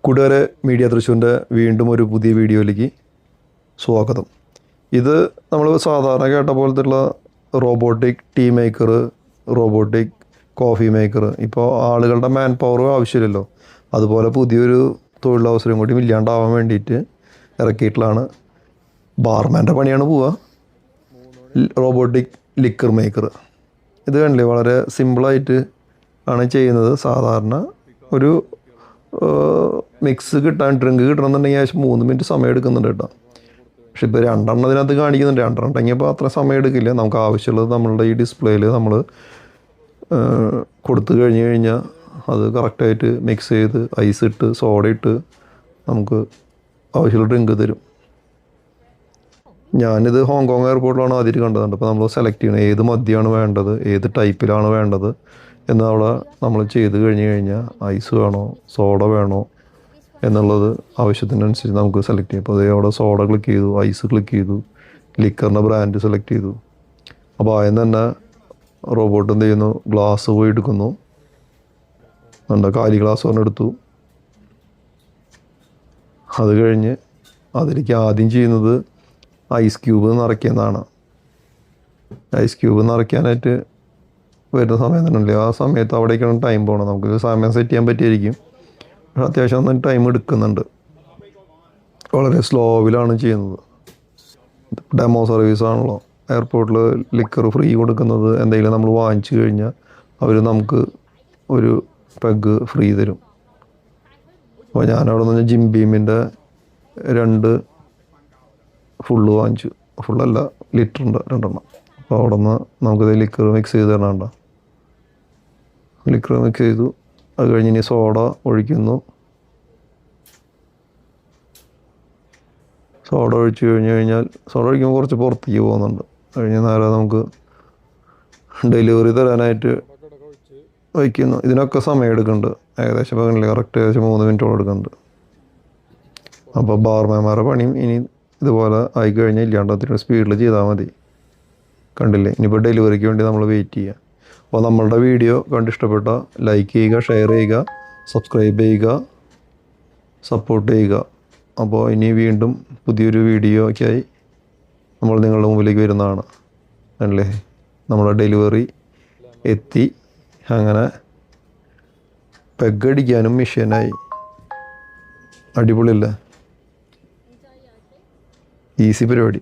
കൂട്ടുകാരെ, മീഡിയ തൃശ്ശൂരിൻ്റെ വീണ്ടും ഒരു പുതിയ വീഡിയോയിലേക്ക് സ്വാഗതം. ഇത് നമ്മൾ സാധാരണ കേട്ട പോലത്തുള്ള robotic tea maker, robotic coffee maker, ഇപ്പോൾ ആളുകളുടെ മാൻ പവർ ആവശ്യമില്ലല്ലോ, അതുപോലെ പുതിയൊരു തൊഴിലവസരം കൂടി ഇല്ലാണ്ടാവാൻ വേണ്ടിയിട്ട് ഇറക്കിയിട്ടുള്ളതാണ്. ബാർമാൻ്റെ പണിയാണ് പോവുക. Robotic liquor maker. ഇത് കണ്ടില്ലേ, വളരെ സിമ്പിളായിട്ട് ആണ് ചെയ്യുന്നത്. സാധാരണ ഒരു മിക്സ് കിട്ടാൻ, ഡ്രിങ്ക് കിട്ടണമെന്നുണ്ടെങ്കിൽ ഏകദേശം 3 മിനിറ്റ് സമയം എടുക്കുന്നുണ്ട് കേട്ടോ. പക്ഷെ ഇപ്പോൾ 2 ഇതിനകത്ത് കാണിക്കുന്നുണ്ട്. 2 ഉണ്ടെങ്കിൽ അത്ര സമയം എടുക്കില്ല. നമുക്ക് ആവശ്യമുള്ളത് നമ്മളുടെ ഈ ഡിസ്പ്ലേയിൽ നമ്മൾ കൊടുത്തു കഴിഞ്ഞാൽ അത് കറക്റ്റായിട്ട് മിക്സ് ചെയ്ത് ഐസ് ഇട്ട് സോഡ ഇട്ട് നമുക്ക് ആവശ്യമുള്ള ഡ്രിങ്ക് തരും. ഞാനിത് ഹോങ്കോങ് എയർപോർട്ടിലാണ് ആദ്യമായിട്ട് കണ്ടതുണ്ട്. അപ്പോൾ നമ്മൾ സെലക്ട് ചെയ്യണം ഏത് മദ്യമാണ് വേണ്ടത്, ഏത് ടൈപ്പിലാണ് വേണ്ടത് എന്നവിടെ നമ്മൾ ചെയ്ത് കഴിഞ്ഞാൽ ഐസ് വേണോ സോഡ വേണോ എന്നുള്ളത് ആവശ്യത്തിനനുസരിച്ച് നമുക്ക് സെലക്ട് ചെയ്യാം. അപ്പോൾ അതേ അവിടെ സോഡ ക്ലിക്ക് ചെയ്തു, ഐസ് ക്ലിക്ക് ചെയ്തു, ലിക്കറിൻ്റെ ബ്രാൻഡ് സെലക്ട് ചെയ്തു. അപ്പോൾ ആദ്യം തന്നെ റോബോട്ട് എന്ത് ചെയ്യുന്നു, ഗ്ലാസ് പോയി എടുക്കുന്നു. നമ്മുടെ കാലി ഗ്ലാസ് പറഞ്ഞ് എടുത്തു. അത് കഴിഞ്ഞ് അതിലേക്ക് ആദ്യം ചെയ്യുന്നത് ഐസ് ക്യൂബ് നിറയ്ക്കുന്നതാണ്. ഐസ് ക്യൂബ് നിറയ്ക്കാനായിട്ട് വരുന്ന സമയം തന്നെ ആ സമയത്ത് അവിടേക്കാണ് ടൈം പോകണം. നമുക്ക് സമയം സെറ്റ് ചെയ്യാൻ പറ്റിയായിരിക്കും, പക്ഷെ അത്യാവശ്യം നല്ല ടൈം എടുക്കുന്നുണ്ട്. വളരെ സ്ലോവിലാണ് ചെയ്യുന്നത്. ഡെമോ സർവീസാണല്ലോ. എയർപോർട്ടിൽ ലിക്കർ ഫ്രീ കൊടുക്കുന്നത് എന്തെങ്കിലും നമ്മൾ വാങ്ങിച്ചു കഴിഞ്ഞാൽ അവർ നമുക്ക് ഒരു പെഗ് ഫ്രീ തരും. അപ്പോൾ ഞാനവിടെ നിന്ന് ജിം ബീമിൻ്റെ 2 ഫുള്ള് വാങ്ങിച്ചു. ഫുള്ളല്ല, ലിറ്ററിൻ്റെ 2 അപ്പോൾ അവിടെ നിന്ന് നമുക്കിത് ലിക്കർ മിക്സ് ചെയ്ത് തരണണ്ട. ലിക്കർ മിക്സ് ചെയ്തു. അത് കഴിഞ്ഞ് ഇനി സോഡ ഒഴിക്കുന്നു. സോഡ ഒഴിച്ച് കഴിഞ്ഞാൽ സോഡ ഒഴിക്കുമ്പോൾ കുറച്ച് പുറത്തേക്ക് പോകുന്നുണ്ട്. കഴിഞ്ഞ് നേരെ നമുക്ക് ഡെലിവറി തരാനായിട്ട് വയ്ക്കുന്നു. ഇതിനൊക്കെ സമയം എടുക്കുന്നുണ്ട്. ഏകദേശം ഇപ്പോൾ കറക്റ്റ് ഏകദേശം 3 മിനിറ്റോളം എടുക്കുന്നുണ്ട്. അപ്പോൾ ബാർമാൻമാരുടെ പണിയും ഇനി ഇതുപോലെ ആയിക്കഴിഞ്ഞാൽ ഇല്ലാണ്ട് അത്രയും സ്പീഡിൽ ചെയ്താൽ മതി. കണ്ടില്ലേ, ഇനിയിപ്പോൾ ഡെലിവറിക്ക് വേണ്ടി നമ്മൾ വെയിറ്റ് ചെയ്യുക. അപ്പോൾ നമ്മളുടെ വീഡിയോ കണ്ടിഷ്ടപ്പെട്ട ലൈക്ക് ചെയ്യുക, ഷെയർ ചെയ്യുക, സബ്സ്ക്രൈബ് ചെയ്യുക, സപ്പോർട്ട് ചെയ്യുക. അപ്പോൾ ഇനി വീണ്ടും പുതിയൊരു വീഡിയോ ഒക്കെയായി നമ്മൾ നിങ്ങളുടെ മുമ്പിലേക്ക് വരുന്നതാണ്. അല്ലേ, നമ്മുടെ ഡെലിവറി എത്തി. അങ്ങനെ പെഗ് അടിക്കാനും മെഷീനായി. അടിപൊളിയല്ലേ, ഈസി പരിപാടി.